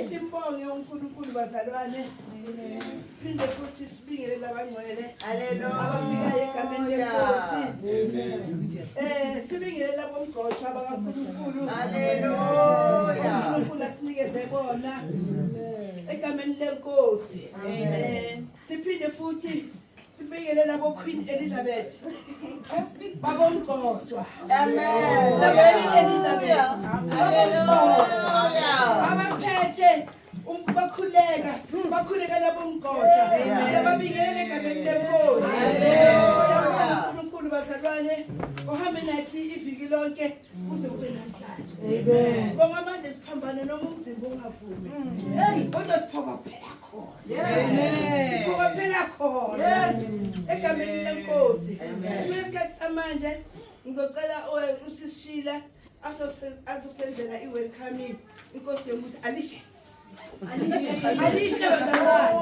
Sibonge uNkulunkulu bazalwane. Siphinde futhi sibingelela abangcwele. Haleluya. Abafika egameni lenkosi. Sibingelela bomgqotsha bakaNkulunkulu. Haleluya. uNkulunkulu asinikeze bona egameni lenkosi. Amen. Siphinde futhi sibingelela boQueen Elizabeth. Babomgqotsha. Amen. Queen Elizabeth. Haleluya. Abaphethe bakhuleka labomgqotsha. Siyababingelela egameni lenkosi. Haleluya. uNkulunkulu bazalwane uhambe nathi iviki lonke kuze kube namhlanje. Amen. Sibonga manje siphambana noma umzimba ungavumi. Kodwa siphoka phela khona. Amen. Siphoka phela khona. Egameni lenkosi. Kulesikhathi samanje ngizocela usishila asosenzela iwelcoming inkosi yomusa Alisha bazalwane.